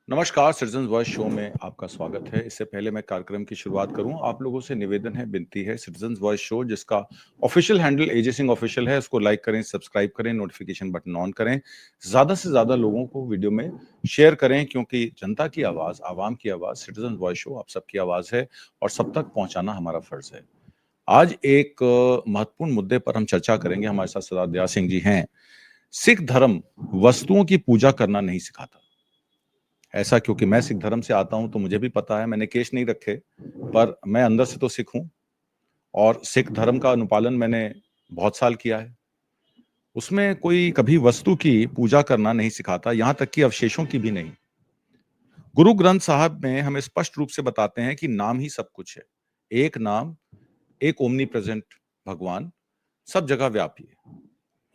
नमस्कार, citizen voice show में आपका स्वागत है। इससे पहले मैं कार्यक्रम की शुरुआत करूं, आप लोगों से निवेदन है, विनती है, सिटीजन वॉइस शो जिसका ऑफिशियल हैंडल एजे सिंह ऑफिशियल है, उसको लाइक करें, सब्सक्राइब करें, नोटिफिकेशन बटन ऑन करें, ज़्यादा से ज़्यादा लोगों को वीडियो में शेयर करें, क्योंकि जनता की आवाज़, आवाम की आवाज़, सिटीजन वॉइस शो आप सबकी आवाज़ है और सब तक पहुँचाना हमारा फ़र्ज़ है। आज एक महत्वपूर्ण मुद्दे पर हम चर्चा करेंगे। हमारे साथ सरदार दयाल सिंह जी हैं। सिख धर्म वस्तुओं की पूजा करना नहीं सिखाता। ऐसा क्योंकि मैं सिख धर्म से आता हूं तो मुझे भी पता है, मैंने केश नहीं रखे, पर मैं अंदर से तो सिख हूं और सिख धर्म का अनुपालन मैंने बहुत साल किया है। उसमें कोई कभी वस्तु की पूजा करना नहीं सिखाता, यहां तक कि अवशेषों की भी नहीं। गुरु ग्रंथ साहब में हमें स्पष्ट रूप से बताते हैं कि नाम ही सब कुछ है। एक नाम, एक ओमनी प्रेजेंट भगवान सब जगह व्यापी है।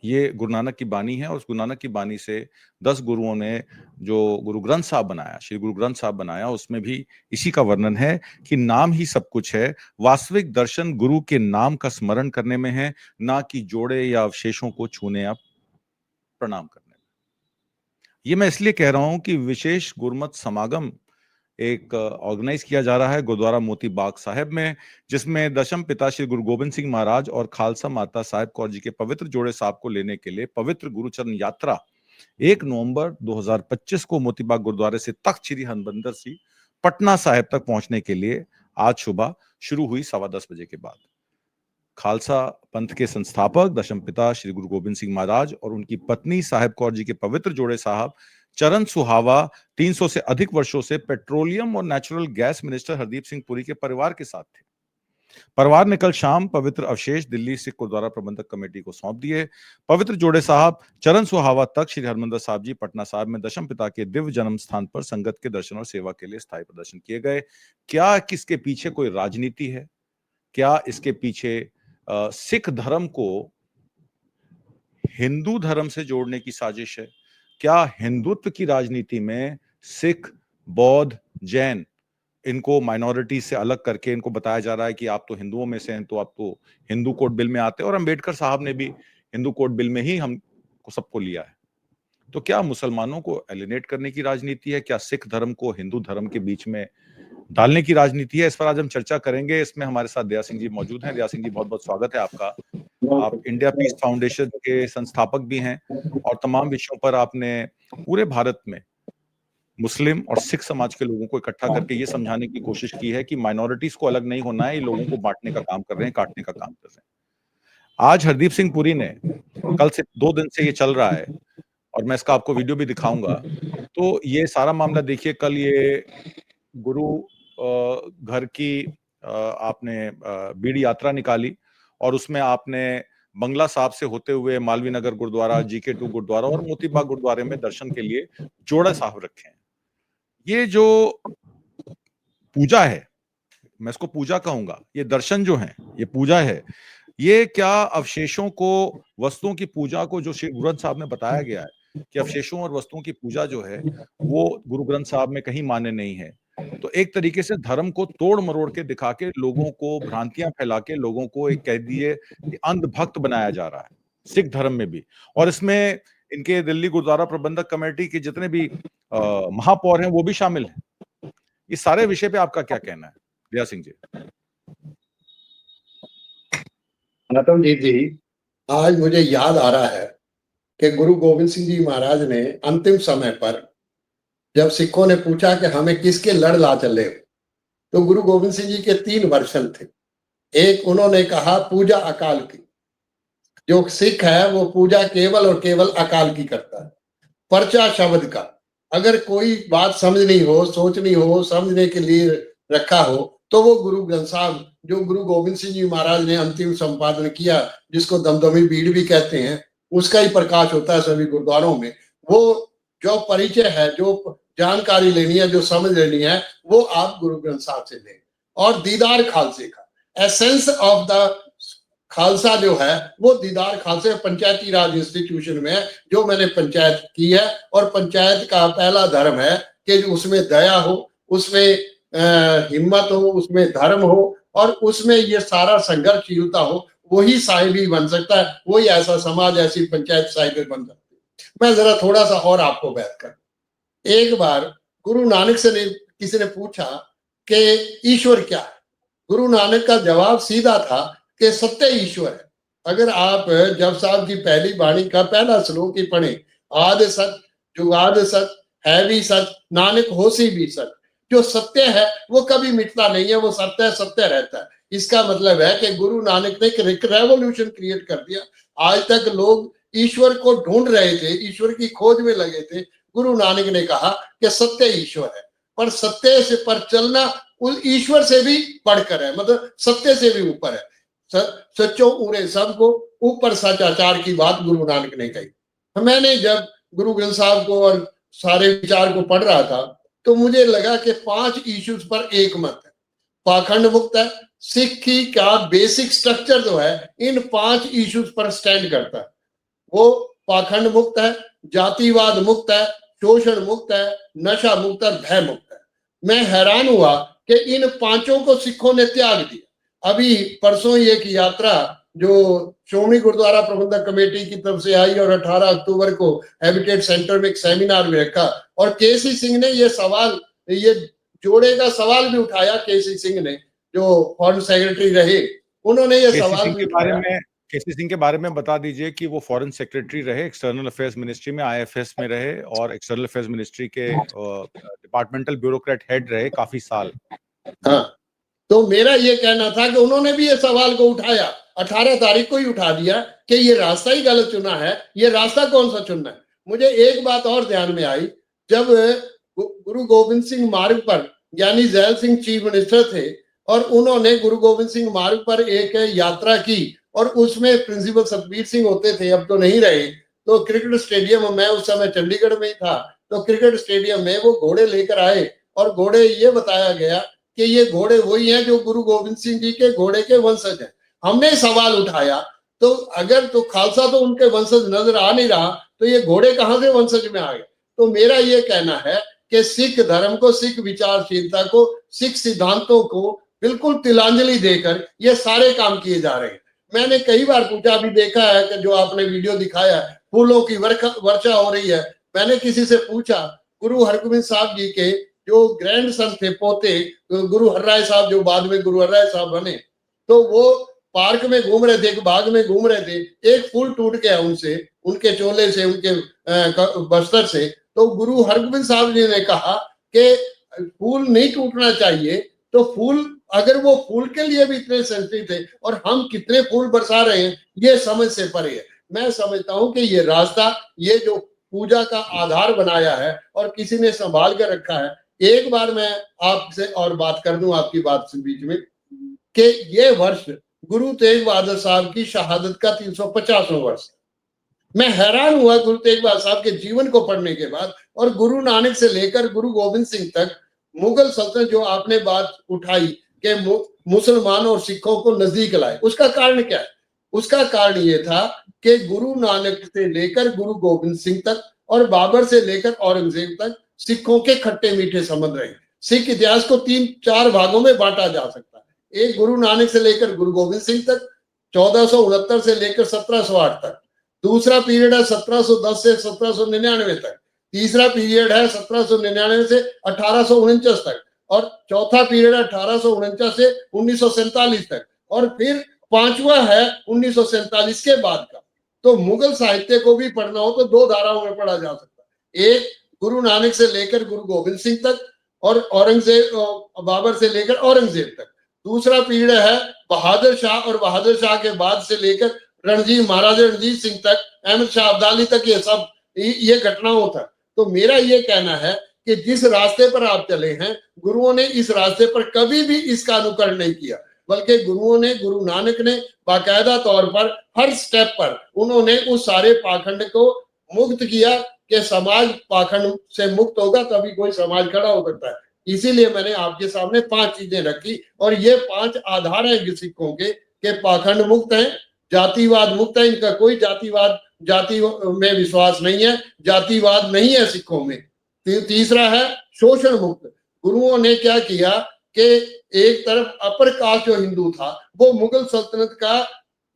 ये गुरु नानक की बानी है और उस गुरु नानक की बानी से 10 गुरुओं ने जो गुरु ग्रंथ साहब बनाया, श्री गुरु ग्रंथ साहब बनाया, उसमें भी इसी का वर्णन है कि नाम ही सब कुछ है। वास्तविक दर्शन गुरु के नाम का स्मरण करने में है, ना कि जोड़े या अवशेषों को छूने या प्रणाम करने में। ये मैं इसलिए कह रहा हूं कि विशेष गुरमत समागम एक ऑर्गेनाइज किया जा रहा है गुरुद्वारा मोती बाग साहिब में, जिसमें दशम पिता श्री गुरु गोबिंद सिंह महाराज और खालसा माता साहिब कौर जी के पवित्र जोड़े साहब को लेने के लिए पवित्र गुरुचरण यात्रा 1 नवंबर 2025 को मोती बाग गुरुद्वारे से तख्त श्री हरमंदिर सी पटना साहिब तक पहुंचने के लिए आज सुबह शुरू हुई 10:15 बजे के बाद। खालसा पंथ के संस्थापक दशम पिता श्री गुरु गोबिंद सिंह महाराज और उनकी पत्नी साहिब कौर जी के पवित्र जोड़े साहब चरण सुहावा 300 से अधिक वर्षों से पेट्रोलियम और natural gas minister Hardeep Singh Puri के परिवार के साथ थे। परिवार ने कल शाम पवित्र अवशेष दिल्ली सिख गुरुद्वारा प्रबंधक कमेटी को सौंप दिए। पवित्र जोड़े साहब चरण सुहावा तक श्री हरमंदिर साहब जी पटना साहिब में दशम पिता के दिव्य जन्म स्थान पर संगत के दर्शन और सेवा के लिए स्थायी प्रदर्शन किए गए। क्या किसके पीछे कोई राजनीति है? क्या इसके पीछे सिख धर्म को हिंदू धर्म से जोड़ने की साजिश है? क्या हिंदुत्व की राजनीति में सिख, बौद्ध, जैन, इनको माइनॉरिटी से अलग करके इनको बताया जा रहा है कि आप तो हिंदुओं में से हैं, तो आप तो हिंदू कोड बिल में आते हैं, और अंबेडकर साहब ने भी हिंदू कोड बिल में ही हमको सबको लिया है। तो क्या मुसलमानों को एलिनेट करने की राजनीति है? क्या सिख धर्म को हिंदू धर्म के बीच में डालने की राजनीति है? इस पर आज हम चर्चा करेंगे। इसमें हमारे साथ दया सिंह जी मौजूद हैं। दया सिंह जी, बहुत बहुत स्वागत है आपका। आप इंडिया पीस फाउंडेशन के संस्थापक भी हैं और तमाम विषयों पर आपने पूरे भारत में मुस्लिम और सिख समाज के लोगों को इकट्ठा करके ये समझाने की कोशिश की है कि माइनॉरिटीज को अलग नहीं होना है, ये लोगों को बांटने का काम कर रहे हैं, काटने का काम कर रहे हैं। आज हरदीप सिंह पुरी ने, कल से 2 दिन से ये चल रहा है और मैं इसका आपको वीडियो भी दिखाऊंगा। तो ये सारा मामला देखिए, कल ये गुरु घर की आपने बीड़ी यात्रा निकाली और उसमें आपने बंगला साहब से होते हुए मालवीय नगर गुरुद्वारा, GK2 गुरुद्वारा और मोती बाग गुरुद्वारे में दर्शन के लिए जोड़ा साहब रखे हैं। ये जो पूजा है, मैं इसको पूजा कहूंगा, ये दर्शन जो है, ये पूजा है। ये क्या अवशेषों को, वस्तुओं की पूजा को, जो श्री गुरु ग्रंथ साहब में बताया गया है कि अवशेषों और वस्तुओं की पूजा जो है वो गुरु ग्रंथ साहब में कहीं मान्य नहीं है। तो एक तरीके से धर्म को तोड़ मरोड़ के दिखा के लोगों को भ्रांतियां फैला के लोगों को एक कह दिए कि अंधभक्त बनाया जा रहा है सिख धर्म में भी। और इसमें इनके दिल्ली गुरुद्वारा प्रबंधक कमेटी के जितने भी महापौर हैं वो भी शामिल हैं। इस सारे विषय पे आपका क्या कहना है, दया सिंह जी? नतमजीत जी, आज मुझे याद आ रहा है कि गुरु गोविंद सिंह जी महाराज ने अंतिम समय पर जब सिखों ने पूछा कि हमें किसके लड़ ला चले, तो गुरु गोविंद सिंह जी के 3 वर्षन थे। एक, उन्होंने कहा पूजा अकाल की, जो सिख है वो पूजा केवल और केवल अकाल की करता है। पर्चा शब्द का, अगर कोई बात समझनी हो, सोचनी हो, समझने के लिए रखा हो, तो वो गुरु ग्रंथ साहब जो गुरु गोविंद सिंह जी महाराज ने अंतिम संपादन किया, जिसको दमदमी बीड़ भी कहते हैं, उसका ही प्रकाश होता है सभी गुरुद्वारों में। वो जो परिचय है, जो जानकारी लेनी है, जो समझ लेनी है, वो आप गुरु ग्रंथ साहब से लें। और दीदार खालसे का, एसेंस ऑफ द खालसा जो है वो दीदार खालसे पंचायती राज इंस्टीट्यूशन में है, जो मैंने पंचायत की है। और पंचायत का पहला धर्म है कि उसमें दया हो, उसमें हिम्मत हो, उसमें धर्म हो और उसमें ये सारा संघर्षशीलता हो। वही साहिबी बन सकता है, वही ऐसा समाज, ऐसी पंचायत साहिबी बन सकती है। मैं जरा थोड़ा सा और आपको बयान कर, एक बार गुरु नानक से किसी ने पूछा कि ईश्वर क्या है, गुरु नानक का जवाब सीधा था कि सत्य ईश्वर है। अगर आप जप साहब की पहली वाणी का पहला श्लोक ही पढ़े, आद सच जुगाद सच है भी सच नानक होसी भी सच, जो सत्य है वो कभी मिटता नहीं है, वो सत्य सत्य रहता है। इसका मतलब है कि गुरु नानक ने एक रेवोल्यूशन क्रिएट कर दिया। आज तक लोग ईश्वर को ढूंढ रहे थे, ईश्वर की खोज में लगे थे, गुरु नानक ने कहा कि सत्य ईश्वर है, पर सत्य से पर चलना उस ईश्वर से भी बढ़कर है, मतलब सत्य से भी ऊपर है। सच्चो उड़े सबको ऊपर सचाचार की बात गुरु नानक ने कही। मैंने जब गुरु ग्रंथ साहब को और सारे विचार को पढ़ रहा था तो मुझे लगा कि 5 इश्यूज पर एक मत है, पाखंड मुक्त है। सिक्खी का बेसिक स्ट्रक्चर जो है इन 5 इश्यूज पर स्टैंड करता है। वो पाखंड मुक्त है, जातिवाद मुक्त है, शोषण मुक्त है, नशा मुक्त है, भय मुक्त है। मैं हैरान हुआ कि इन 5 को सिखों ने त्याग दिया। अभी परसों ही एक यात्रा जो श्रोमणी गुरुद्वारा प्रबंधक कमेटी की तरफ से आई और 18 अक्टूबर को हैबिटेट सेंटर में एक सेमिनार भी रखा और केसी सिंह ने ये सवाल, ये जोड़े का सवाल भी उठाया। केसी सिंह ने जो फॉरेन सेक्रेटरी रहे, उन्होंने ये सवाल भी उठाया। केसी सिंह के बारे में बता दीजिए कि वो फॉरेन सेक्रेटरी रहे, एक्सटर्नल अफेयर्स मिनिस्ट्री में आईएफएस में रहे और एक्सटर्नल अफेयर्स मिनिस्ट्री के डिपार्टमेंटल ब्यूरोक्रेट हेड रहे काफी साल। हाँ, तो मेरा ये कहना था कि उन्होंने भी ये सवाल को उठाया, 18 तारीख को ही उठा दिया कि ये रास्ता ही गलत चुना है, ये रास्ता कौन सा चुनना है। मुझे एक बात और ध्यान में आई, जब गुरु गोविंद सिंह मार्ग पर यानी जैल सिंह चीफ मिनिस्टर थे और उन्होंने गुरु गोविंद सिंह मार्ग पर एक यात्रा की और उसमें प्रिंसिपल सतबीर सिंह होते थे, अब तो नहीं रहे। तो क्रिकेट स्टेडियम में, उस समय चंडीगढ़ में था, तो क्रिकेट स्टेडियम में वो घोड़े लेकर आए और घोड़े ये बताया गया कि ये घोड़े वही हैं जो गुरु गोविंद सिंह जी के घोड़े के वंशज हैं। हमने सवाल उठाया तो अगर तो खालसा तो उनके वंशज नजर आ नहीं रहा तो ये घोड़े कहां से वंशज में आ गए। तो मेरा ये कहना है कि सिख धर्म को, सिख विचारशीलता को, सिख सिद्धांतों को बिल्कुल तिलांजलि देकर ये सारे काम किए जा रहे हैं। मैंने कई बार पूछा, अभी देखा है कि जो आपने वीडियो दिखाया है, फूलों की वर्षा हो रही है। मैंने किसी से पूछा, गुरु हरगोबिंद साहब जी के जो ग्रैंड सन थे, पोते गुरु हरराय साहब, जो बाद में गुरु हरराय साहब बने, तो वो पार्क में घूम रहे थे, एक बाग में घूम रहे थे, एक फूल टूट गया उनसे, उनके चोले से, उनके बस्तर से। तो गुरु हरगोबिंद साहब जी ने कहा कि फूल नहीं टूटना चाहिए। तो फूल, अगर वो फूल के लिए भी इतने सेंसिटिव थे और हम कितने फूल बरसा रहे हैं, ये समझ से परे है। मैं समझता हूं कि ये रास्ता, ये जो पूजा का आधार बनाया है और किसी ने संभाल कर रखा है। एक बार मैं आपसे और बात कर दूं आपकी बात से बीच में, कि ये वर्ष गुरु तेग बहादुर साहब की शहादत का 350वां वर्ष। मैं हैरान हुआ गुरु तेग बहादुर साहब के जीवन को पढ़ने के बाद, और गुरु नानक से लेकर गुरु गोविंद सिंह तक मुगल सल्तनत जो आपने बात उठाई कि मुसलमान और सिखों को नजदीक लाए, उसका कारण क्या है? उसका कारण ये था कि गुरु नानक से लेकर गुरु गोविंद सिंह तक और बाबर से लेकर औरंगजेब तक सिखों के खट्टे मीठे संबंध रहे। सिख इतिहास को 3-4 भागों में बांटा जा सकता है। एक गुरु नानक से लेकर गुरु गोविंद सिंह तक, 1469 से लेकर 1708 तक। दूसरा पीरियड है 1710 से 1799 तक। तीसरा पीरियड है 1799 से 1849 तक। और चौथा पीरियड है 1849 से 1947 तक। और फिर पांचवा है 1947 के बाद का। तो मुगल साहित्य को भी पढ़ना हो तो 2 धाराओं में पढ़ा जा सकता है। एक गुरु नानक से लेकर गुरु गोविंद सिंह तक और औरंगजेब, बाबर से लेकर औरंगजेब तक। दूसरा पीरियड है बहादुर शाह और बहादुर शाह के बाद से लेकर रणजीत, महाराजा रणजीत सिंह तक, अहमद शाह अब्दाली तक, ये सब ये घटनाओं तक। तो मेरा ये कहना है कि जिस रास्ते पर आप चले हैं, गुरुओं ने इस रास्ते पर कभी भी इसका अनुकरण नहीं किया, बल्कि गुरुओं ने, गुरु नानक ने बाकायदा तौर पर हर स्टेप पर उन्होंने उस सारे पाखंड को मुक्त किया कि समाज पाखंड से मुक्त होगा तभी कोई समाज खड़ा हो सकता है। इसीलिए मैंने आपके सामने 5 चीजें रखी और ये 5 आधार हैं सिखों के कि पाखंड मुक्त है, जातिवाद मुक्त है, इनका कोई जाति में विश्वास नहीं है, जातिवाद नहीं है सिखों में। तीसरा है शोषण मुक्त। गुरुओं ने क्या किया कि एक तरफ अपर कास्ट जो हिंदू था वो मुगल सल्तनत का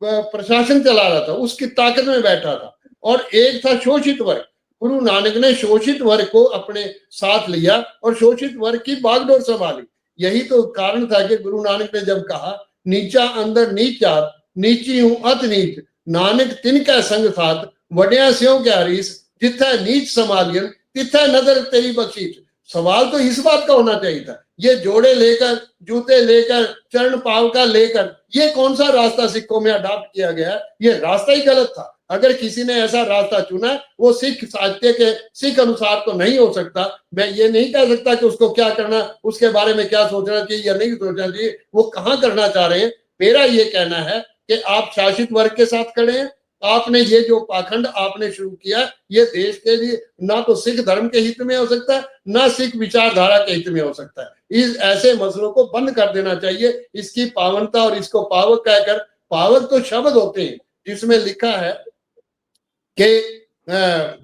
प्रशासन चला रहा था, उसकी ताकत में बैठा था, और एक था शोषित वर्ग गुरु नानक ने शोषित वर्ग को अपने साथ लिया और शोषित वर्ग की बागडोर संभाली। यही तो कारण था कि गुरु नानक ने जब कहा, नीचा अंदर नीच जात, नीची हूं अत नीच, नानक तिनका संग साथ, वड्या स्यों क्या रीस, जिथे नीच संभालियन तिथे नजर तेरी बख्शीश। सवाल तो इस बात का होना चाहिए था, ये जोड़े लेकर, जूते लेकर, चरण पावका लेकर, ये कौन सा रास्ता सिखों में अडॉप्ट किया गया? ये रास्ता ही गलत था। अगर किसी ने ऐसा रास्ता चुना, वो सिख साहित्य के सिख अनुसार तो नहीं हो सकता। मैं ये नहीं कह सकता कि उसको क्या करना, उसके बारे में क्या सोचना चाहिए या नहीं सोचना चाहिए, वो कहाँ करना चाह रहे हैं। मेरा ये कहना है कि आप शासित वर्ग के साथ खड़े हैं। आपने ये जो पाखंड आपने शुरू किया, ये देश के लिए ना तो सिख धर्म के हित में हो सकता है, ना सिख विचारधारा के हित में हो सकता है। इस ऐसे मसलों को बंद कर देना चाहिए। इसकी पावनता और इसको पावक कहकर, पावक तो शब्द होते हैं जिसमें लिखा है कि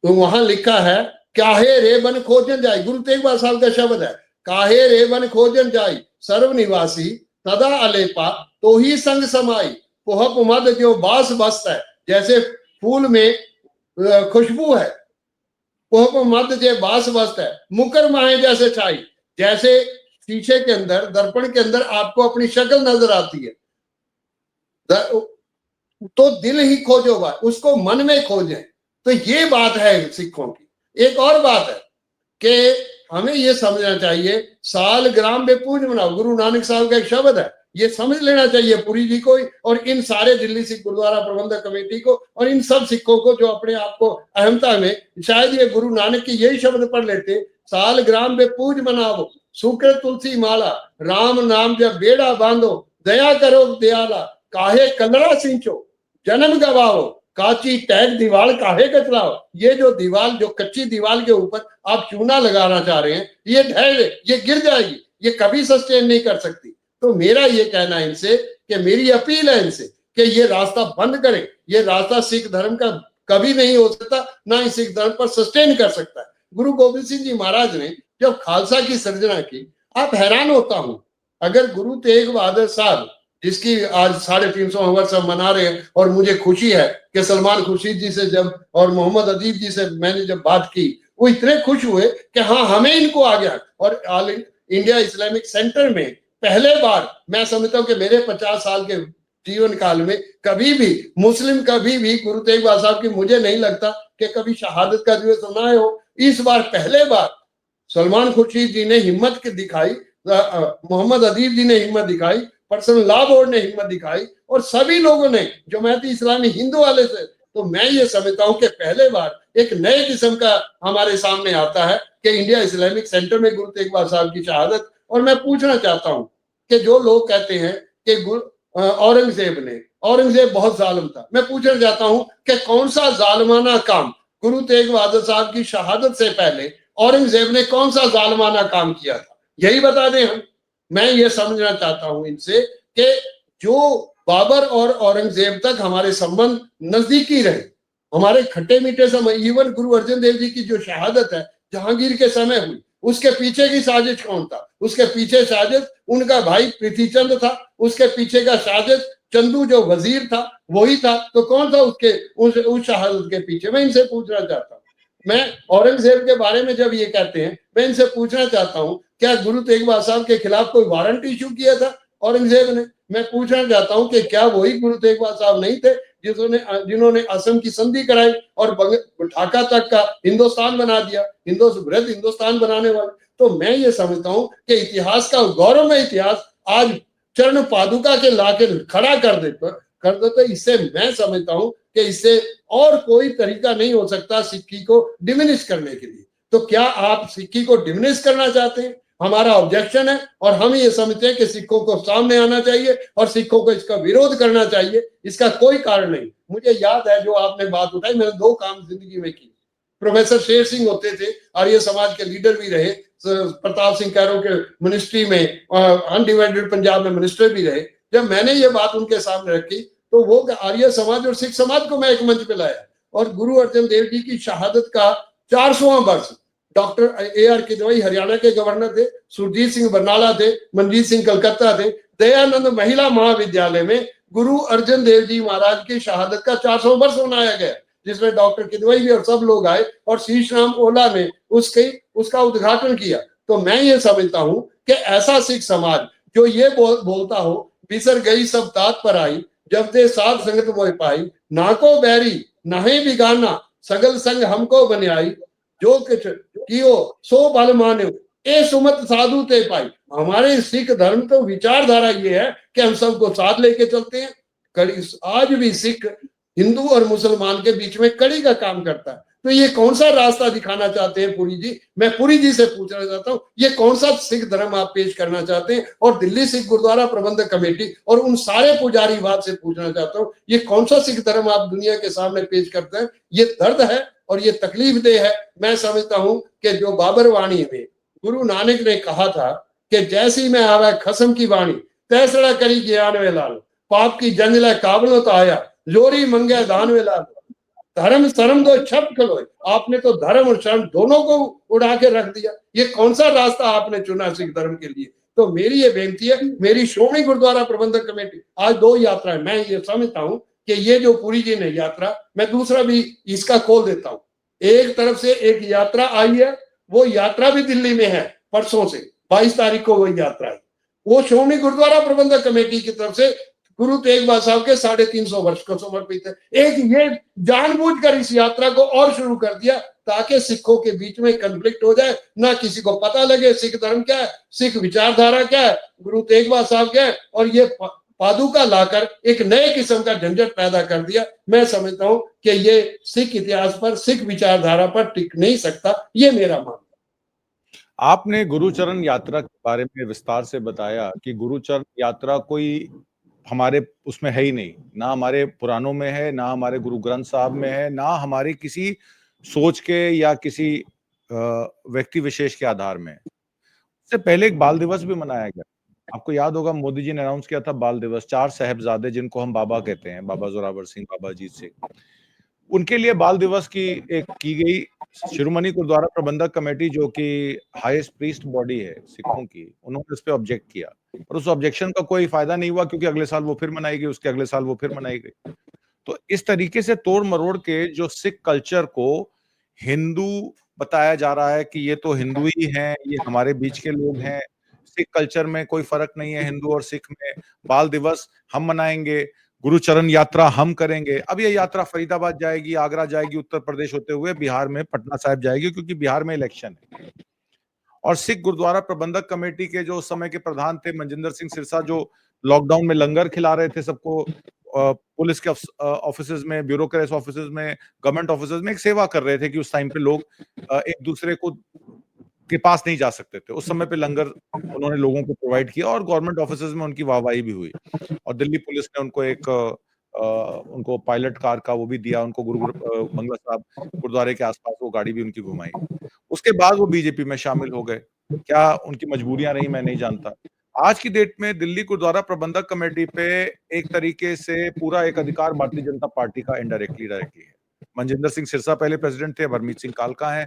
वहां लिखा है, काहे रे बन खोजन जाई, गुरु तेग बहादुर साहब का शब्द है, काहे रे बन खोजन जाई, सर्व निवासी सदा अलेपा, तो ही संग समाई, पोहप मद जो बास बस्त है। जैसे फूल में खुशबू है, पोहप मद जे बास बस्त है, मुकर माए जैसे छाई। जैसे शीशे के अंदर, दर्पण के अंदर आपको अपनी शक्ल नजर आती है, तो दिल ही खोजोगा, उसको मन में खोजें। तो ये बात है सिखों की। एक और बात है कि हमें ये समझना चाहिए, साल ग्राम में पूज मनाओ, गुरु नानक साहब का एक शब्द है, ये समझ लेना चाहिए पुरी जी को और इन सारे दिल्ली सिख गुरुद्वारा प्रबंधक कमेटी को और इन सब सिखों को जो अपने आप को अहमता में, शायद ये गुरु नानक की यही शब्द पढ़ लेते, साल ग्राम में पूज मनाओ, सुकृ तुलसी माला, राम नाम जब बेड़ा बांधो, दया करो दयाला, काहे कलरा सिंचो, जन्म गवाओ, काची टैग दीवार काहे कचराओ। ये जो दीवार, जो कच्ची दीवार के ऊपर आप चूना लगाना चाह रहे हैं, ये ढह, ये गिर जाएगी, ये कभी सस्टेन नहीं कर सकती। तो मेरा ये कहना है इनसे, कि मेरी अपील है इनसे कि ये रास्ता बंद करें। ये रास्ता सिख धर्म का कभी नहीं हो सकता, ना ही सिख धर्म पर सस्टेन कर सकता है। गुरु गोविंद सिंह जी महाराज ने जब खालसा की सर्जना की, आप हैरान होता हूं, अगर गुरु तेग बहादुर साहब, जिसकी आज 350 वर्ष हम मना रहे हैं, और मुझे खुशी है कि सलमान खुर्शीद जी से जब और मोहम्मद अदीब जी से मैंने जब बात की, वो इतने खुश हुए कि हाँ हमें इनको आ गया। और ऑल इंडिया इस्लामिक सेंटर में पहले बार, मैं समझता हूँ कि मेरे 50 साल के जीवन काल में कभी भी मुस्लिम, कभी भी गुरु तेग बहादुर साहब की मुझे नहीं लगता कि कभी शहादत का दिवस मनाए हो। इस बार पहले बार सलमान खुर्शीद जी ने हिम्मत दिखाई, मोहम्मद अदीब जी ने हिम्मत दिखाई, पर्सनल लॉ बोर्ड ने हिम्मत दिखाई, और सभी लोगों ने, जमात इस्लामी हिंदू वाले से। तो मैं ये समझता हूं कि पहले बार एक नए किस्म का हमारे सामने आता है कि इंडिया इस्लामिक सेंटर में गुरु तेग बहादुर साहब की शहादत। और मैं पूछना चाहता हूं कि जो लोग कहते हैं कि औरंगजेब बहुत जालिम था, मैं पूछना चाहता हूं कि कौन सा जालिमाना काम गुरु तेग बहादुर साहब की शहादत से पहले औरंगजेब ने कौन सा जालिमाना काम किया था, यही बता दें हम। मैं ये समझना चाहता हूं इनसे कि जो बाबर और औरंगजेब तक हमारे संबंध नजदीकी रहे, हमारे खट्टे मीठे समय, इवन गुरु अर्जन देव जी की जो शहादत है जहांगीर के समय हुई, उसके पीछे की साजिश कौन था? उसके पीछे साजिश उनका भाई पृथ्वीचंद था, उसके पीछे का साजिश चंदू जो वजीर था वही था। तो कौन था उसके उस शहादत के पीछे? मैं इनसे पूछना चाहता हूँ। मैं औरंगजेब के बारे में जब ये कहते हैं, मैं इनसे पूछना चाहता हूँ, क्या गुरु तेग बहादुर साहब के खिलाफ कोई वारंट इशू किया था औरंगजेब ने? मैं पूछना चाहता हूँ कि क्या वही गुरु तेग बहादुर साहब नहीं थे जिन्होंने असम की संधि कराई और ढाका तक का हिंदुस्तान बना दिया, बृहद हिंदुस्तान बनाने वाले? तो मैं ये समझता हूँ कि इतिहास का गौरवमय इतिहास आज चरण पादुका के लाके खड़ा कर देते, इससे मैं समझता हूँ कि इससे और कोई तरीका नहीं हो सकता सिक्की को डिमिनिश करने के लिए। तो क्या आप सिक्की को डिमिनिश करना चाहते हैं? हमारा ऑब्जेक्शन है, और हम ये समझते हैं कि सिखों को सामने आना चाहिए और सिखों को इसका विरोध करना चाहिए। इसका कोई कारण नहीं। मुझे याद है जो आपने बात उठाई, मैंने 2 काम जिंदगी में की। प्रोफेसर शेर सिंह होते थे, आर्य समाज के लीडर भी रहे, प्रताप सिंह कैरो के मिनिस्ट्री में, अनडिवाइडेड पंजाब में मिनिस्टर भी रहे। जब मैंने ये बात उनके सामने रखी तो वो आर्य समाज और सिख समाज को मैं एक मंच पे लाया, और गुरु अर्जन देव जी की शहादत का 400वां वर्ष, डॉक्टर AR किदवई हरियाणा के गवर्नर थे, सुरजीत सिंह बरनाला थे, मनजीत सिंह कलकत्ता थे, दयानंद महिला महाविद्यालय में गुरु अर्जन देव जी महाराज की शहादत का 400 वर्ष मनाया गया। जिसमें डॉक्टर किदवई भी और सब लोग आए और शीश राम ओला ने उसका उद्घाटन किया। तो मैं ये समझता हूं कि ऐसा सिख समाज जो ये बोलता हो, बिसर गई सब तात पर आई, जब दे साध संगत मोह पाई, नाको बैरी नाहे बिगाना, सगल संग हमको बन्याई, जो कुछ कियो सो बल मान्यो, ए सुमत साधु ते पाई। हमारे सिख धर्म तो विचारधारा ये है कि हम सबको साथ लेके चलते हैं। कड़ी आज भी सिख हिंदू और मुसलमान के बीच में कड़ी का काम करता है। तो ये कौन सा रास्ता दिखाना चाहते हैं पुरी जी? मैं पुरी जी से पूछना चाहता हूँ, ये कौन सा सिख धर्म आप पेश करना चाहते हैं? और दिल्ली सिख गुरुद्वारा प्रबंधक कमेटी और उन सारे पुजारीवाद से पूछना चाहता हूँ, ये कौन सा सिख धर्म आप दुनिया के सामने पेश करते हैं? ये दर्द है और ये तकलीफ देह है। मैं समझता हूँ कि जो बाबर वाणी में गुरु नानक ने कहा था कि जैसी में आवे खसम की वाणी, तैसड़ा करी ज्ञान वे लाल, पाप की जंजला काबलों तो आया, जोरी मंगे दान वे लाल। धर्म शर्म दो छप खलो, आपने तो धर्म और शर्म दोनों को उड़ा के रख दिया। ये कौन सा रास्ता आपने चुना सिख धर्म के लिए? तो मेरी ये बेनती है, मेरी श्रोमणी गुरुद्वारा प्रबंधक कमेटी आज 2 यात्राएं, मैं ये समझता हूं कि ये जो पुरी जी ने यात्रा, मैं दूसरा भी इसका खोल देता हूं। एक तरफ से एक यात्रा आई है, वो यात्रा भी दिल्ली में है परसों से 22 तारीख को वो यात्रा है। वो श्रोमणी गुरुद्वारा प्रबंधक कमेटी की तरफ से गुरु तेग बहादुर साहब के 350 वर्ष को समर्पित है। एक ये जानबूझकर इस यात्रा को और शुरू कर दिया ताकि सिखों के बीच में कंफ्लिक्ट हो जाए, ना किसी को पता लगे सिख धर्म क्या है, सिख विचारधारा क्या है, गुरु तेग बहादुर साहब क्या है, और ये पादुका लाकर एक नए किस्म का झंझट पैदा कर दिया। मैं समझता हूं कि ये सिख इतिहास पर, सिख विचारधारा पर टिक नहीं सकता। ये मेरा मानना। आपने गुरुचरण यात्रा के बारे में विस्तार से बताया कि गुरुचरण यात्रा कोई हमारे उसमें है ही नहीं, ना हमारे पुराणों में है, ना हमारे गुरु ग्रंथ साहब में है, ना हमारी किसी सोच के या किसी व्यक्ति विशेष के आधार में। इससे पहले एक बाल दिवस भी मनाया गया। आपको याद होगा मोदी जी ने अनाउंस किया था बाल दिवस। 4 साहिबजादे जिनको हम बाबा कहते हैं, बाबा जोरावर सिंह, बाबा अजीत सिंह, उनके लिए बाल दिवस की गई। शिरोमणि गुरुद्वारा प्रबंधक कमेटी जो कि हाईएस्ट प्रीस्ट बॉडी है सिखों की, उन्होंने उस पे ऑब्जेक्ट किया और उस ऑब्जेक्शन का कोई फायदा नहीं हुआ क्योंकि अगले साल वो फिर मनाई गई, उसके अगले साल वो फिर मनाई गई। तो इस तरीके से तोड़ मरोड़ के जो सिख कल्चर को हिंदू बताया जा रहा है कि ये तो हिंदू ही हैं, ये हमारे बीच के लोग हैं, सिख कल्चर में कोई फर्क नहीं है हिंदू और सिख में, बाल दिवस हम मनाएंगे, गुरुचरण यात्रा हम करेंगे। अब ये यात्रा फरीदाबाद जाएगी, आगरा जाएगी, उत्तर प्रदेश होते हुए बिहार में पटना साहिब जाएगी क्योंकि बिहार में इलेक्शन है। और सिख गुरुद्वारा प्रबंधक कमेटी के जो उस समय के प्रधान थे मनजिंदर सिंह सिरसा, जो लॉकडाउन में लंगर खिला रहे थे सबको, पुलिस के ऑफिसेज में, ब्यूरोक्रेसी ऑफिसेज में, गवर्नमेंट ऑफिसेज में एक सेवा कर रहे थे कि उस टाइम पे लोग एक दूसरे को के पास नहीं जा सकते थे। उस समय पे लंगर उन्होंने लोगों को प्रोवाइड किया और गवर्नमेंट ऑफिसेज में उनकी वाहवाही भी हुई और दिल्ली पुलिस ने उनको उनको पायलट कार का वो भी दिया, उनको बंगला साहब गुरुद्वारे के आसपास वो गाड़ी भी उनकी घुमाई। उसके बाद वो बीजेपी में शामिल हो गए। क्या उनकी मजबूरियां रही मैं नहीं जानता। आज की डेट में दिल्ली गुरुद्वारा प्रबंधक कमेटी पे एक तरीके से पूरा एक अधिकार भारतीय जनता पार्टी का इनडायरेक्टली डायरेक्टली है। मनजिंदर सिंह सिरसा पहले प्रेसिडेंट थे, अब हरमीत सिंह कालका हैं,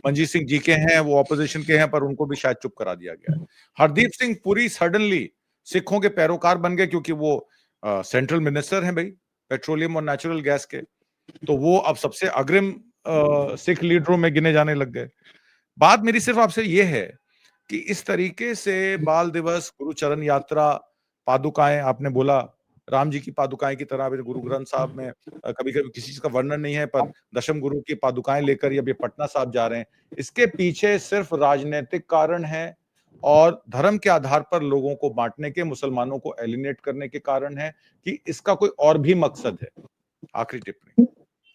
मंजीत सिंह जी के हैं, वो ऑपोजिशन के हैं, पर उनको भी शायद चुप करा दिया गया है। हरदीप सिंह पुरी सडनली सिखों के पैरोकार बन गए क्योंकि वो सेंट्रल मिनिस्टर हैं भाई पेट्रोलियम और नेचुरल गैस के, तो वो अब सबसे अग्रिम सिख लीडरों में गिने जाने लग गए। बात मेरी सिर्फ आपसे ये है कि इस तरीके से बाल दिवस, गुरुचरण यात्रा, पादुकाएं, आपने बोला राम जी की पादुकाएं की तरह, गुरु ग्रंथ साहब में कभी कभी किसी चीज का वर्णन नहीं है, पर दशम गुरु की पादुकाएं लेकर ये पटना साहब जा रहे हैं। इसके पीछे सिर्फ राजनीतिक कारण है और धर्म के आधार पर लोगों को बांटने के, मुसलमानों को एलिनेट करने के कारण है कि इसका कोई और भी मकसद है। आखिरी टिप्पणी।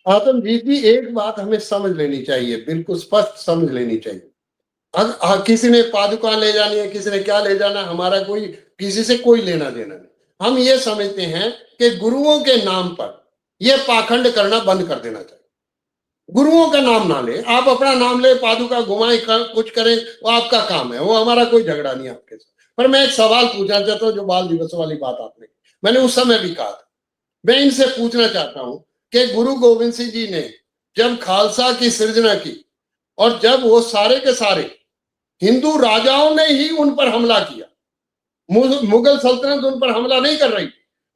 आतमजीत जी, एक बात हमें समझ लेनी चाहिए, बिल्कुल स्पष्ट समझ लेनी चाहिए। किसी ने पादुका ले जानी है, किसी ने क्या ले जाना, हमारा कोई किसी से कोई लेना देना नहीं। हम ये समझते हैं कि गुरुओं के नाम पर यह पाखंड करना बंद कर देना चाहिए। गुरुओं का नाम ना ले, आप अपना नाम ले, पादुका घुमाएं, कुछ करें, वो आपका काम है, वो हमारा कोई झगड़ा नहीं आपके साथ। पर मैं एक सवाल पूछना चाहता हूँ, जो बाल दिवस वाली बात आपने, मैंने उस समय भी कहा था, मैं इनसे पूछना चाहता हूं कि गुरु गोविंद सिंह जी ने जब खालसा की सृजना की और जब वो सारे के सारे हिंदू राजाओं ने ही उन पर हमला किया, मुगल सल्तनत उन पर हमला नहीं कर रही,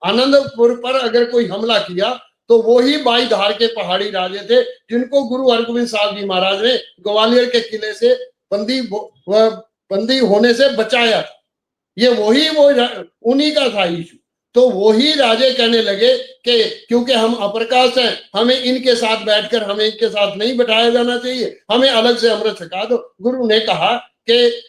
आनंदपुर पर अगर कोई हमला किया तो वो ही बाई धार के पहाड़ी राजे थे जिनको गुरु हरगोबिंद साहब जी महाराज ने ग्वालियर के किले से बंदी होने से बचाया था। ये वही वो उन्हीं का था इशू। तो वही राजे कहने लगे कि क्योंकि हम अप्रकाश हैं, हमें इनके साथ बैठकर हमें इनके साथ नहीं बैठाया जाना चाहिए, हमें अलग से अमृत छका दो। गुरु ने कहा कि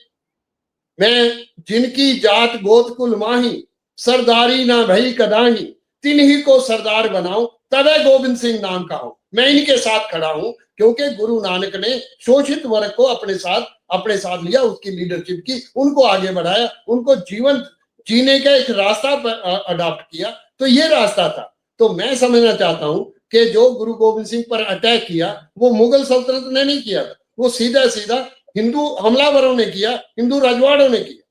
मैं जिनकी जात गोत कुल माही, सरदारी ना भई कदाही, तिन्ही को सरदार बनाऊं, तबे गोविंद सिंह नाम कहाऊं। मैं इनके साथ खड़ा हूं क्योंकि गुरु नानक ने शोषित वर्ग को अपने साथ लिया, उसकी लीडरशिप की, उनको आगे बढ़ाया, उनको जीवन जीने का एक रास्ता अडॉप्ट किया। तो ये रास्ता था। तो मैं समझना चाहता हूं कि जो गुरु गोविंद सिंह पर अटैक किया वो मुगल सल्तनत ने नहीं किया था, वो सीधा सीधा हिंदू हमलावरों ने किया, हिंदू रजवाड़ों ने किया।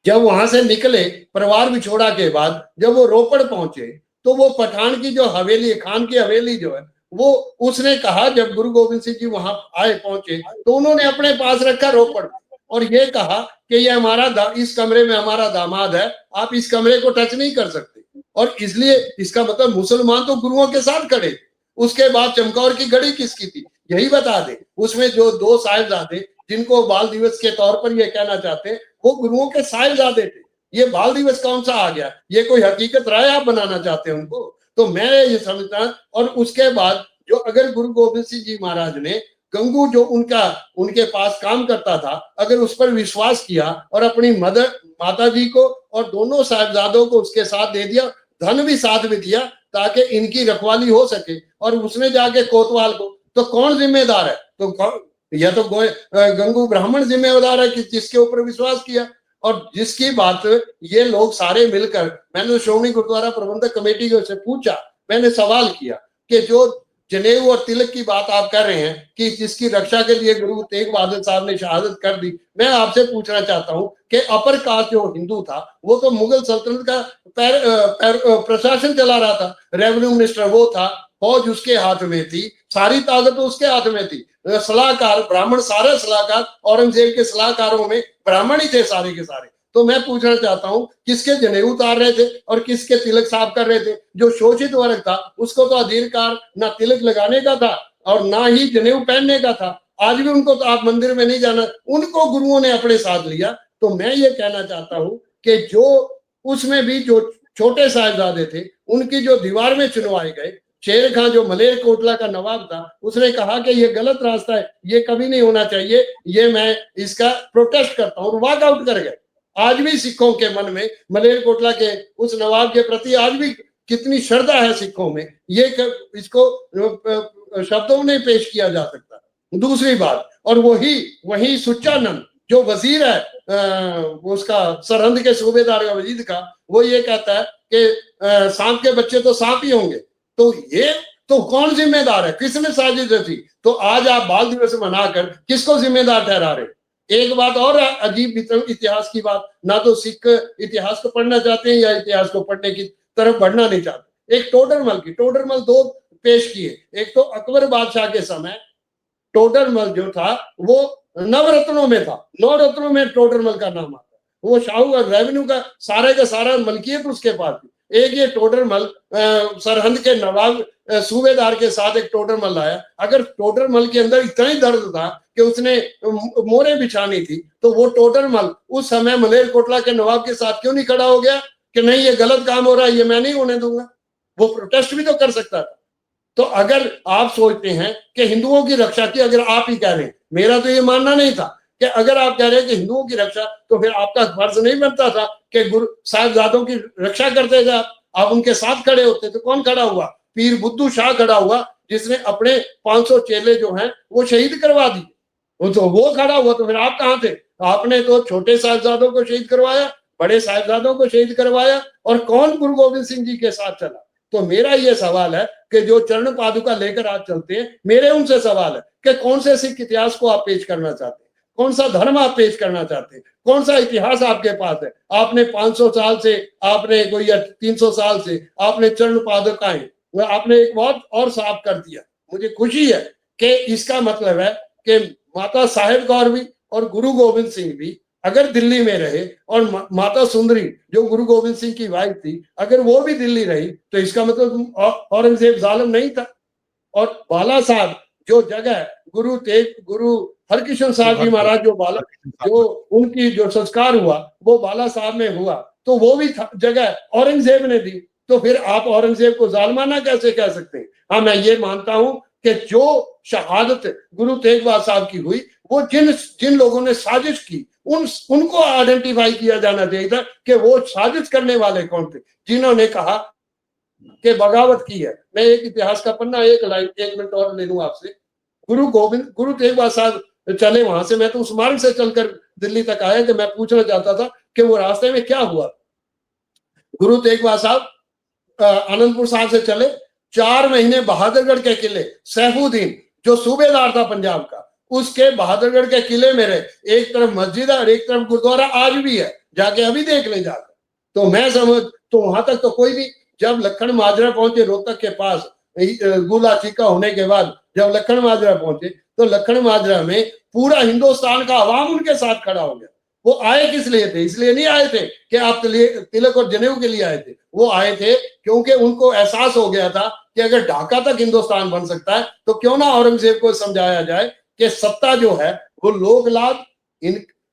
जब वहां से निकले परिवार बिछोड़ा के बाद, जब वो रोपड़ पहुंचे, तो वो पठान की जो हवेली, खान की हवेली जो है, वो उसने कहा, जब गुरु गोविंद सिंह जी वहां आए पहुंचे, तो उन्होंने अपने पास रखा रोपड़ और ये कहा कि ये हमारा इस कमरे में हमारा दामाद है, आप इस कमरे को टच नहीं कर सकते। और इसलिए इसका मतलब मुसलमान तो गुरुओं के साथ खड़े। उसके बाद चमकौर की गढ़ी किसकी थी, यही बता दे। उसमें जो 2 साहिबजादे जिनको बाल दिवस के तौर पर ये कहना चाहते हैं, वो गुरुओं के साहिबजादे थे। ये बाल दिवस कौन सा आ गया, ये कोई हकीकत राय आप बनाना चाहते हैं उनको। तो मैं ये समझता। और उसके बाद जो अगर गुरु गोविंद सिंह जी महाराज ने गंगू जो उनके पास काम करता था, अगर उस पर विश्वास किया और अपनी माता जी को और दोनों साहिबजादों को उसके साथ दे दिया, धन भी साथ में दिया ताकि इनकी रखवाली हो सके, और उसने जाके कोतवाल को, तो कौन जिम्मेदार है? तो या तो गंगू ब्राह्मण जिम्मेदार है कि जिसके ऊपर विश्वास किया। और जिसकी बात ये लोग सारे मिलकर, मैंने श्रोमणी गुरुद्वारा प्रबंधक कमेटी से पूछा, मैंने सवाल किया कि जो जनेऊ और तिलक की बात आप कर रहे हैं कि जिसकी रक्षा के लिए गुरु तेग बहादुर साहब ने शहादत कर दी, मैं आपसे पूछना चाहता हूं कि अपर कास्ट जो हिंदू था वो तो मुगल सल्तनत का प्रशासन चला रहा था, रेवेन्यू मिनिस्टर वो था, फौज उसके हाथ में थी, सारी ताकत उसके हाथ में थी, सलाहकार ब्राह्मण, सारे सलाहकार औरंगजेब के सलाहकारों में ब्राह्मण ही थे सारे के सारे। तो मैं पूछना चाहता हूं किसके जनेऊ उतार रहे थे और किसके तिलक साफ कर रहे थे? जो शोषित वर्ग था उसको तो अधिकार ना तिलक लगाने का था और ना ही जनेऊ पहनने का था। आज भी उनको तो आप मंदिर में नहीं जाना, उनको गुरुओं ने अपने साथ लिया। तो मैं ये कहना चाहता हूं कि जो उसमें भी जो छोटे साहिबजादे थे उनकी जो दीवार में चुनवाए गए, शेर खां जो मलेरकोटला का नवाब था, उसने कहा कि ये गलत रास्ता है, ये कभी नहीं होना चाहिए, ये मैं इसका प्रोटेस्ट करता हूं, और वॉकआउट कर गए। आज भी सिखों के मन में मलेरकोटला के उस नवाब के प्रति आज भी कितनी श्रद्धा है सिखों में, ये इसको शब्दों में पेश किया जा सकता। दूसरी बात, और वही सुच्चानंद जो वजीर है उसका सरहंद के सूबेदार का वजीर का, वो ये कहता है कि सांप के बच्चे तो सांप ही होंगे। तो ये तो कौन जिम्मेदार है, किसने साजिश रची? तो आज आप बाल दिवस मनाकर किसको जिम्मेदार ठहरा रहे? एक बात और अजीब इतिहास की बात, ना तो सिख इतिहास को पढ़ना चाहते हैं या इतिहास को पढ़ने की तरफ बढ़ना नहीं चाहते। एक टोडरमल 2 पेश किए। एक तो अकबर बादशाह के समय टोडरमल जो था वो नवरत्नों में था, 9 रत्नों में टोडरमल का नाम आता है। वो शाहू रेवेन्यू का सारा मलकियत उसके पास थी। एक ये टोडरमल सरहंद के नवाब सूबेदार के साथ एक टोडरमल लाया। अगर टोडरमल के अंदर इतना ही दर्द था कि उसने मोहरे बिछानी थी, तो वो टोडरमल उस समय मलेरकोटला के नवाब के साथ क्यों नहीं खड़ा हो गया कि नहीं ये गलत काम हो रहा है, ये मैं नहीं होने दूंगा? वो प्रोटेस्ट भी तो कर सकता था। तो अगर आप सोचते हैं कि हिंदुओं की रक्षा की, अगर आप ही कह रहे हैं, मेरा तो ये मानना नहीं था कि अगर आप कह रहे हैं कि हिंदुओं की रक्षा, तो फिर आपका फर्ज नहीं बनता था कि गुरु साहिबजादों की रक्षा करते थे, आप उनके साथ खड़े होते। तो कौन खड़ा हुआ? पीर बुद्धू शाह खड़ा हुआ, जिसने अपने 500 चेले जो हैं वो शहीद करवा दिए। तो वो खड़ा हुआ, तो फिर आप कहाँ थे? आपने तो छोटे साहिबजादों को शहीद करवाया, बड़े साहिबजादों को शहीद करवाया, और कौन गुरु गोविंद सिंह जी के साथ चला? तो मेरा ये सवाल है कि जो चरण पादुका लेकर आज चलते हैं, मेरे उनसे सवाल है कि कौन से सिख इतिहास को आप पेश करना चाहते हैं, कौन सा धर्म आप पेश करना चाहते हैं, कौन सा इतिहास आपके पास है? आपने 500 साल से, आपने कोई 300 साल से आपने चरण पादुकाएं, आपने एक बात और साफ कर दिया। मुझे खुशी है कि इसका मतलब है कि माता साहिब कौर भी और गुरु गोविंद सिंह भी अगर दिल्ली में रहे और माता सुंदरी जो गुरु गोविंद सिंह की वाइफ थी, अगर वो भी दिल्ली रही, तो इसका मतलब औरंगजेब जालिम नहीं था। और बाला साहब जो जगह गुरु हरकिशन वो साहब जी घर थे महाराज हरकिशन जो साहब उनकी जो संस्कार हुआ वो बाला साहब में हुआ, तो वो भी जगह औरंगजेब ने दी। तो फिर आप औरंगजेब को जालमाना कैसे कह सकते हैं? हाँ, मैं ये मानता हूं कि जो शहादत गुरु तेग बहादुर साहब की हुई, वो जिन जिन लोगों ने साजिश की उनको आइडेंटिफाई किया जाना चाहिए था कि वो साजिश करने वाले कौन थे, जिन्होंने कहा कि बगावत की है। मैं एक इतिहास का पन्ना एक लाइन 1 मिनट और ले लूं आपसे। गुरु तेग बहादुर साहब चले वहां से, मैं तो उस मार्ग से चलकर दिल्ली तक आया कि मैं पूछना चाहता था कि वो रास्ते में क्या हुआ। गुरु तेग बहादुर साहब आनंदपुर साहब से चले, 4 महीने बहादुरगढ़ के किले, सैफुद्दीन जो सूबेदार था पंजाब का, उसके बहादुरगढ़ के किले में रहे। एक तरफ मस्जिद है और एक तरफ गुरुद्वारा आज भी है, जाके अभी देख ले जाकर। तो मैं समझ, तो वहां तक तो कोई भी, जब लखन माजरा पहुंचे रोहतक के पास, गुला चीका होने के बाद जब लखन माजरा पहुंचे, तो लखन माजरा में पूरा हिंदुस्तान का अवाम उनके साथ खड़ा हो गया। वो आए किस लिए थे? इसलिए नहीं आए थे कि आप तिलक और जनेऊ के लिए आए थे, वो आए थे क्योंकि उनको एहसास हो गया था कि अगर ढाका तक हिंदुस्तान बन सकता है, तो क्यों ना औरंगजेब को समझाया जाए कि सत्ता जो है वो लोक लाभ,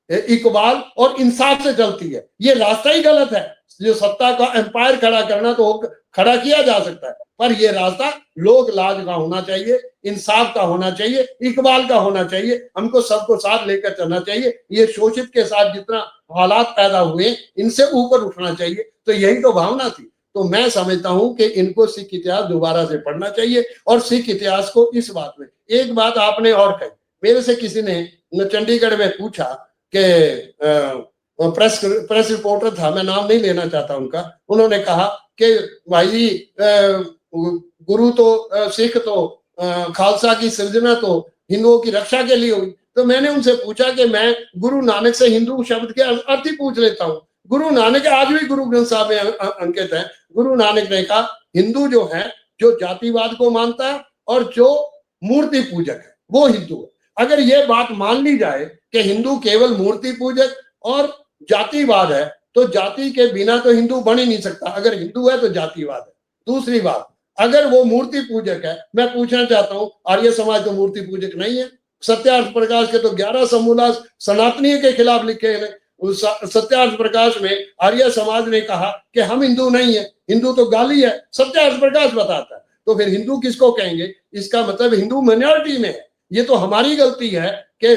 इकबाल और इंसाफ से चलती है। ये रास्ता ही गलत है। जो सत्ता का एम्पायर खड़ा करना तो खड़ा किया जा सकता है, पर यह रास्ता लोक लाज का होना चाहिए, इंसाफ का होना चाहिए, इकबाल का होना चाहिए। हमको सबको साथ लेकर चलना चाहिए। ये शोषित के साथ जितना हालात पैदा हुए, इनसे ऊपर उठना चाहिए। तो यही तो भावना थी। तो मैं समझता हूं कि इनको सिख इतिहास दोबारा से पढ़ना चाहिए। और सिख इतिहास को इस बात में, एक बात आपने और कही, मेरे से किसी ने चंडीगढ़ में पूछा कि प्रेस रिपोर्टर था, मैं नाम नहीं लेना चाहता उनका, उन्होंने कहा कि भाई जी गुरु तो सिख तो खालसा की सृजना तो हिंदुओं की रक्षा के लिए हुई। तो मैंने उनसे पूछा कि मैं गुरु नानक से हिंदू शब्द के अर्थ ही पूछ लेता हूँ। गुरु नानक आज भी गुरु ग्रंथ साहब में अंकित है। गुरु नानक ने कहा हिंदू जो है, जो जातिवाद को मानता है और जो मूर्ति पूजक है, वो हिंदू है। अगर ये बात मान ली जाए कि हिंदू केवल मूर्ति पूजक और जातिवाद है, तो जाति के बिना तो हिंदू बन ही नहीं सकता। अगर हिंदू है तो जातिवाद है। दूसरी बात, अगर वो मूर्ति पूजक है, मैं पूछना चाहता हूं, आर्य समाज तो मूर्ति पूजक नहीं है। सत्यार्थ प्रकाश के तो 11 समूलास सनातनी के खिलाफ लिखे हैं। सत्यार्थ प्रकाश में आर्य समाज ने कहा कि हम हिंदू नहीं है, हिंदू तो गाली है, सत्यार्थ प्रकाश बताता है। तो फिर हिंदू किसको कहेंगे? इसका मतलब हिंदू माइनॉरिटी में है। ये तो हमारी गलती है कि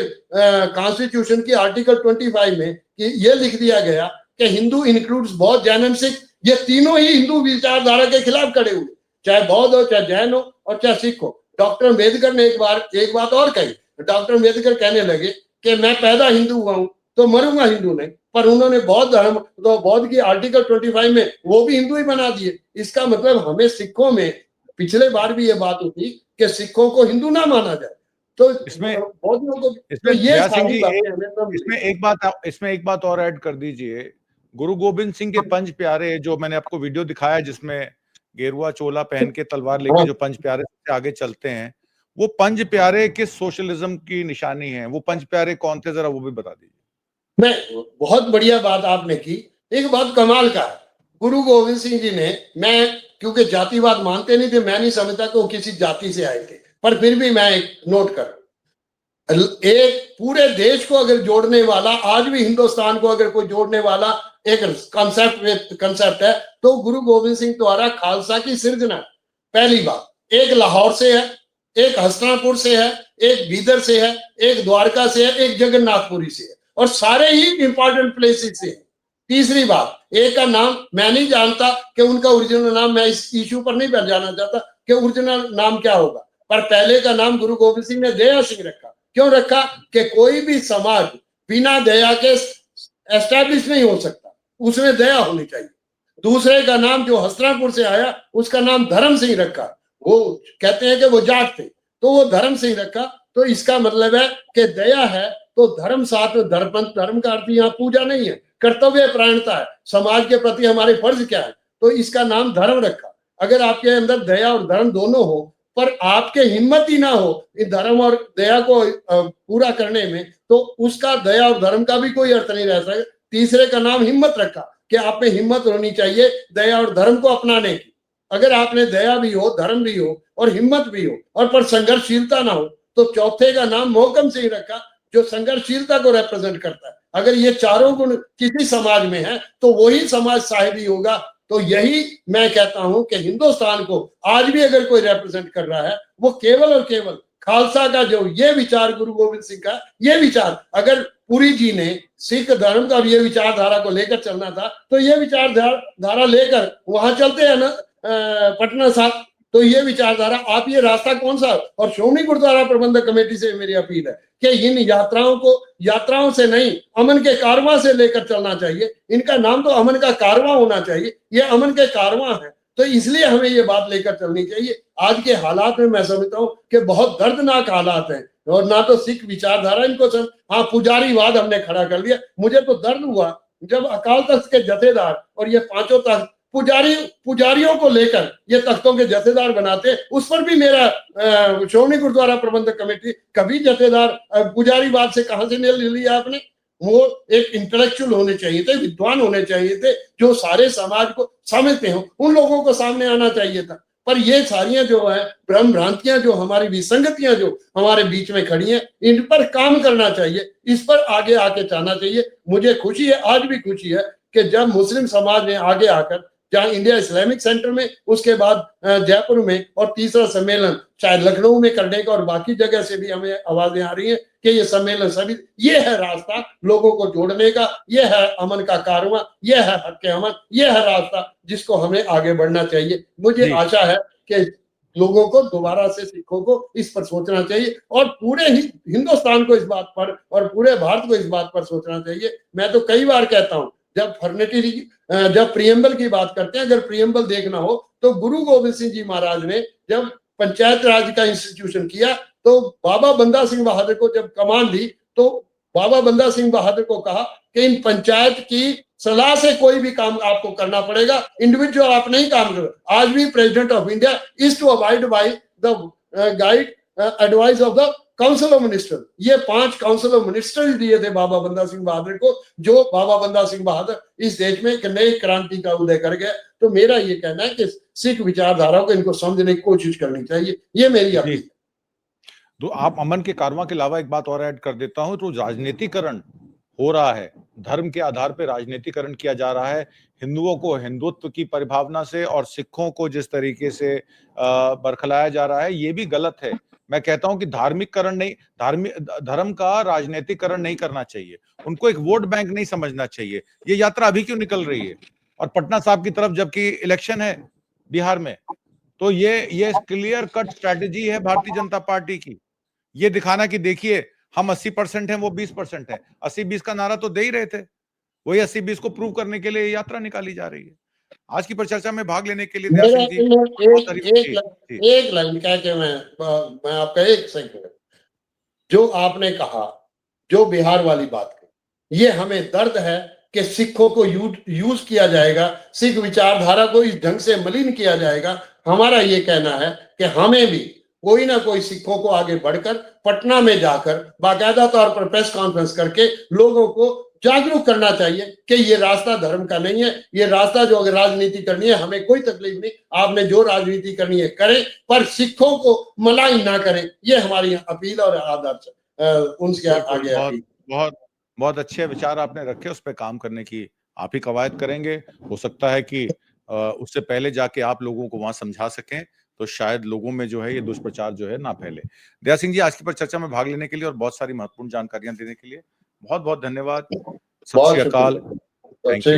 कॉन्स्टिट्यूशन की आर्टिकल 25 में कि ये लिख दिया गया कि हिंदू इंक्लूड्स बौद्ध, जैन एंड सिख। ये तीनों ही हिंदू विचारधारा के खिलाफ खड़े हुए, चाहे बौद्ध हो, चाहे जैन हो और चाहे सिख हो। डॉक्टर अम्बेडकर ने एक बात और कही। डॉक्टर अम्बेडकर कहने लगे कि मैं पैदा हिंदू हुआ हूं तो मरूंगा हिंदू नहीं। पर उन्होंने बौद्ध धर्म, तो बौद्ध की आर्टिकल 25 में वो भी हिंदू ही बना दिए। इसका मतलब हमें सिखों में, पिछले बार भी ये बात हुई कि सिखों को हिंदू ना माना जाए। तो इसमें बहुत लोगों को, तो इसमें ये दया सिंह सारी जी बातें हमें सब इसमें एक बात और ऐड कर दीजिए। गुरु गोविंद सिंह के पंज प्यारे, जो मैंने आपको वीडियो दिखाया जिसमें गेरुआ चोला पहन के तलवार लेके जो पंज प्यारे से आगे चलते हैं, वो पंज प्यारे किस सोशलिज्म की निशानी है? वो पंज प्यारे कौन थे, जरा वो भी बता दीजिए। मैं, बहुत बढ़िया बात आपने की। एक बात कमाल का है, गुरु गोविंद सिंह जी ने, मैं क्योंकि जातिवाद मानते नहीं थे, मैं नहीं समझता कि वो किसी जाति से आए थे, पर फिर भी मैं एक नोट कर, एक पूरे देश को अगर जोड़ने वाला, आज भी हिंदुस्तान को अगर कोई जोड़ने वाला एक कंसेप्ट है, तो गुरु गोविंद सिंह द्वारा खालसा की सृजना। पहली बात, एक लाहौर से है, एक हस्तिनापुर से है, एक बीदर से है, एक द्वारका से है, एक जगन्नाथपुरी से है, और सारे ही इंपॉर्टेंट प्लेसेस से है। तीसरी बात, एक का नाम मैं नहीं जानता कि उनका ओरिजिनल नाम, मैं इस इशू पर नहीं बैठ जाना चाहता कि ओरिजिनल नाम क्या होगा, पर पहले का नाम गुरु गोविंद सिंह ने दया सिंह रखा। क्यों रखा? कि कोई भी समाज बिना दया के एस्टैब्लिश नहीं हो सकता, उसमें दया होनी चाहिए। दूसरे का नाम जो हस्तिनापुर से आया, उसका नाम धर्म सिंह रखा। वो कहते हैं कि वो जाट थे, तो वो धर्म सिंह रखा। तो इसका मतलब है कि दया है तो धर्म साथ में, धर्म का अर्थ यहाँ पूजा नहीं है, कर्तव्य प्राणता है, समाज के प्रति हमारे फर्ज क्या है, तो इसका नाम धर्म रखा। अगर आपके अंदर दया और धर्म दोनों हो, पर आपके हिम्मत ही ना हो इन धर्म और दया को पूरा करने में, तो उसका दया और धर्म का भी कोई अर्थ नहीं रह सकता। तीसरे का नाम हिम्मत रखा कि आप में हिम्मत होनी चाहिए दया और धर्म को अपनाने की। अगर आपने दया भी हो, धर्म भी हो और हिम्मत भी हो और पर संघर्षशीलता ना हो, तो चौथे का नाम मोहकम सिंह रखा, जो संघर्षशीलता को रिप्रेजेंट करता है। अगर ये चारों गुण किसी समाज में है तो वही समाज साहिबी होगा। तो यही मैं कहता हूं कि हिंदुस्तान को आज भी अगर कोई रिप्रेजेंट कर रहा है, वो केवल और केवल खालसा का जो ये विचार, गुरु गोविंद सिंह का ये विचार, अगर पुरी जी ने सिख धर्म का ये विचारधारा को लेकर चलना था, तो ये विचारधारा लेकर वहां चलते हैं ना पटना साहब। तो ये विचारधारा, आप ये रास्ता कौन सा, और श्रोमणी गुरुद्वारा प्रबंधक कमेटी से मेरी अपील है कि इन यात्राओं को यात्राओं से नहीं, अमन के कारवां से लेकर चलना चाहिए। इनका नाम तो अमन का कारवां होना चाहिए, ये अमन के कारवां है। तो इसलिए हमें ये बात लेकर चलनी चाहिए। आज के हालात में मैं समझता हूँ कि बहुत दर्दनाक हालात हैं, और ना तो सिख विचारधारा इनको हाँ, पुजारीवाद हमने खड़ा कर लिया। मुझे तो दर्द हुआ जब अकाल तख्त के जथेदार और ये पांचों तख्त पुजारियों को लेकर ये तख्तों के जथेदार बनाते, उस पर भी मेरा श्रोमणी गुरुद्वारा प्रबंधक कमेटी, कभी जथेदार पुजारीवाद से कहां से ले लिया आपने? वो एक इंटेलेक्चुअल होने चाहिए थे, विद्वान होने चाहिए थे, जो सारे समाज को समझते हो, उन लोगों को सामने आना चाहिए था। पर ये सारियां जो है भ्रम भ्रांतियां, जो हमारी विसंगतियां जो हमारे बीच में खड़ी हैं, इन पर काम करना चाहिए, इस पर आगे आके जाना चाहिए। मुझे खुशी है, आज भी खुशी है कि जब मुस्लिम समाज ने आगे आकर, जहां इंडिया इस्लामिक सेंटर में, उसके बाद जयपुर में, और तीसरा सम्मेलन शायद लखनऊ में करने का, और बाकी जगह से भी हमें आवाजें आ रही हैं कि ये सम्मेलन सभी, ये है रास्ता लोगों को जोड़ने का, ये है अमन का कारवां, ये है हक के अमन, ये है रास्ता जिसको हमें आगे बढ़ना चाहिए। मुझे आशा है कि लोगों को दोबारा से, सिखों को इस पर सोचना चाहिए, और पूरे हिंदुस्तान को इस बात पर, और पूरे भारत को इस बात पर सोचना चाहिए। मैं तो कई बार कहता हूं, जब प्रियम्बल की बात करते हैं, अगर प्रियम्बल देखना हो तो गुरु गोविंद सिंह जी महाराज ने जब पंचायत राज का इंस्टीट्यूशन किया, तो बाबा बंदा सिंह बहादुर को जब कमान दी, तो बाबा बंदा सिंह बहादुर को कहा कि इन पंचायत की सलाह से कोई भी काम आपको करना पड़ेगा, इंडिविजुअल आप नहीं काम करो। आज भी president of India is to abide by the guide advice of the council of minister. ये 5 काउंसिल ऑफ मिनिस्टर दिए थे बाबा बंदा सिंह बहादुर को, जो बाबा बंदा सिंह बहादुर इस देश में एक नई क्रांति का उदय कर गए। तो मेरा ये कहना है कि सिख विचारधारा को इनको समझने की कोशिश करनी चाहिए, ये मेरी अपील है। तो आप अमन के कारवां के अलावा एक बात और ऐड कर देता हूं, तो राजनीतिकरण हो रहा है, धर्म के आधार पर राजनीतिकरण किया जा रहा है, हिंदुओं को हिंदुत्व की परिभावना से और सिखों को जिस तरीके से बरखलाया जा रहा है, ये भी गलत है। मैं कहता हूं कि धार्मिककरण नहीं, धर्म का राजनीतिकरण नहीं करना चाहिए, उनको एक वोट बैंक नहीं समझना चाहिए। ये यात्रा अभी क्यों निकल रही है, और पटना साहब की तरफ जबकि इलेक्शन है बिहार में, तो ये क्लियर कट स्ट्रैटेजी है भारतीय जनता पार्टी की, ये दिखाना कि देखिए हम 80% हैं, वो 20% है। 80-20 का नारा तो दे ही रहे थे, वही 80-20 को प्रूव करने के लिए यात्रा निकाली जा रही है। आज की परिचर्चा में भाग लेने के लिए दया सिंह जी, एक लाइन कह के मैं आपका एक सेकंड, जो आपने कहा, जो बिहार वाली बात की, ये हमें दर्द है कि सिखों को यूज किया जाएगा, सिख विचारधारा को इस ढंग से मलिन किया जाएगा। हमारा ये कहना है कि हमें भी कोई ना कोई सिखों को आगे बढ़कर पटना में जाकर बाकायदा तौर पर प्रेस कॉन्फ्रेंस करके लोगों को जागरूक करना चाहिए कि ये रास्ता धर्म का नहीं है, ये रास्ता जो अगर राजनीति करनी है, हमें कोई तकलीफ नहीं, आपने जो राजनीति करनी है करें, पर सिखों को मलाई ना करें। ये हमारी अपील और आदर्श उनके आगे अपील। बहुत अच्छे विचार आपने रखे, उस पर काम करने की आप ही कवायद करेंगे। हो सकता है कि उससे पहले जाके आप लोगों को वहां समझा सकें, तो शायद लोगों में जो है ये दुष्प्रचार जो है ना फैले। दया सिंह जी, आज की परिचर्चा में भाग लेने के लिए और बहुत सारी महत्वपूर्ण जानकारियां देने के लिए बहुत बहुत धन्यवाद। सत श्री अकाल। Thank you.